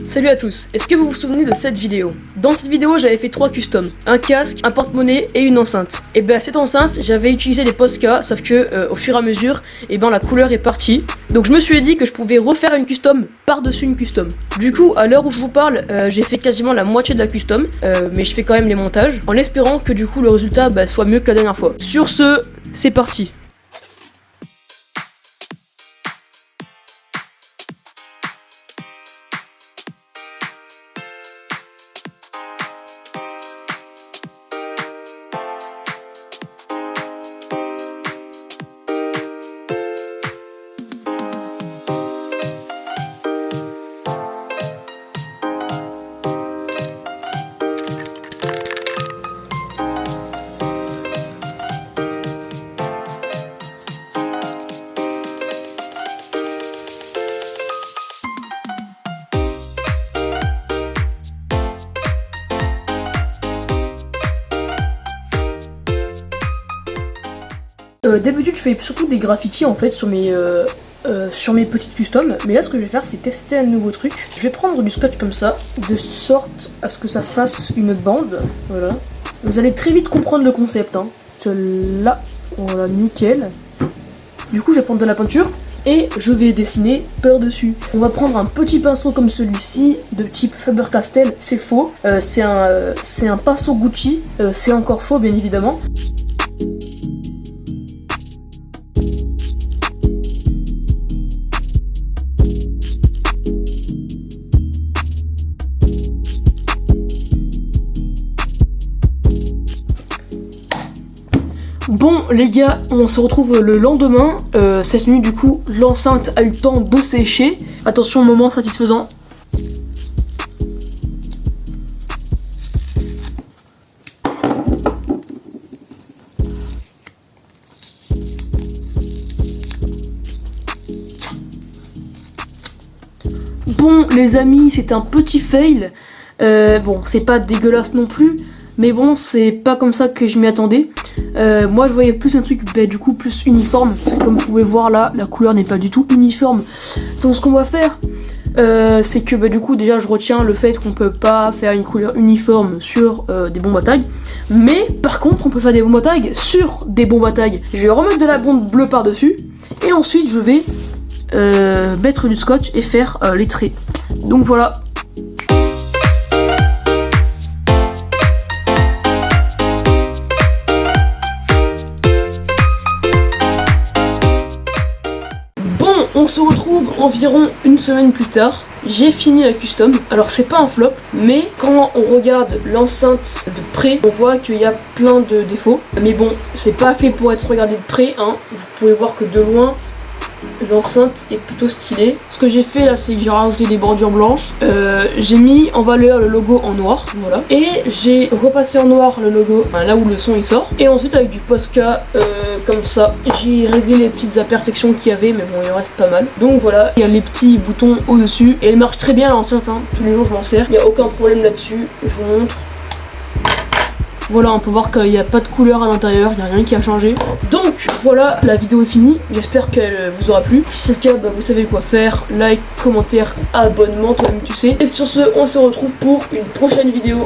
Salut à tous, est-ce que vous vous souvenez de cette vidéo? Dans cette vidéo j'avais fait 3 customs, un casque, un porte-monnaie et une enceinte. Et ben cette enceinte j'avais utilisé des Posca, sauf que au fur et à mesure, et ben la couleur est partie. Donc je me suis dit que je pouvais refaire une custom par-dessus une custom. Du coup à l'heure où je vous parle, j'ai fait quasiment la moitié de la custom, mais je fais quand même les montages, en espérant que du coup le résultat soit mieux que la dernière fois. Sur ce, c'est parti. D'habitude je fais surtout des graffitis en fait sur mes petites customs, mais là ce que je vais faire c'est tester un nouveau truc. Je vais prendre du scotch comme ça, de sorte à ce que ça fasse une bande, voilà. Vous allez très vite comprendre le concept, hein. Là, voilà, nickel. Du coup je vais prendre de la peinture et je vais dessiner par-dessus. On va prendre un petit pinceau comme celui-ci, de type Faber-Castell, c'est faux. C'est un pinceau Gucci, c'est encore faux bien évidemment. Bon les gars, on se retrouve le lendemain. Cette nuit du coup, l'enceinte a eu le temps de sécher. Attention, moment satisfaisant. Bon les amis, c'est un petit fail. Bon, c'est pas dégueulasse non plus, mais bon, c'est pas comme ça que je m'y attendais. Moi je voyais plus un truc du coup plus uniforme. Comme vous pouvez voir là, la couleur n'est pas du tout uniforme. Donc ce qu'on va faire, c'est que du coup déjà je retiens le fait qu'on peut pas faire une couleur uniforme sur des bombes à tag. Mais par contre on peut faire des bombes à tag sur des bombes à tag. Je vais remettre de la bombe bleue par dessus. Et ensuite je vais mettre du scotch et faire les traits. Donc voilà. On se retrouve environ une semaine plus tard. J'ai fini la custom. Alors c'est pas un flop, mais quand on regarde l'enceinte de près, on voit qu'il y a plein de défauts. Mais bon, c'est pas fait pour être regardé de près, hein. Vous pouvez voir que de loin, l'enceinte est plutôt stylée. Ce que j'ai fait là, c'est que j'ai rajouté des bordures blanches. J'ai mis en valeur le logo en noir, voilà. Et j'ai repassé en noir le logo, enfin, là où le son il sort. Et ensuite avec du Posca comme ça, j'ai réglé les petites imperfections qu'il y avait, mais bon il en reste pas mal. Donc voilà, il y a les petits boutons au dessus. Et elle marche très bien l'enceinte, hein. Tous les jours je m'en sers. Il n'y a aucun problème là-dessus. Je vous montre. Voilà, on peut voir qu'il n'y a pas de couleur à l'intérieur, il n'y a rien qui a changé. Donc voilà, la vidéo est finie, j'espère qu'elle vous aura plu. Si c'est le cas, vous savez quoi faire, like, commentaire, abonnement, toi-même tu sais. Et sur ce, on se retrouve pour une prochaine vidéo.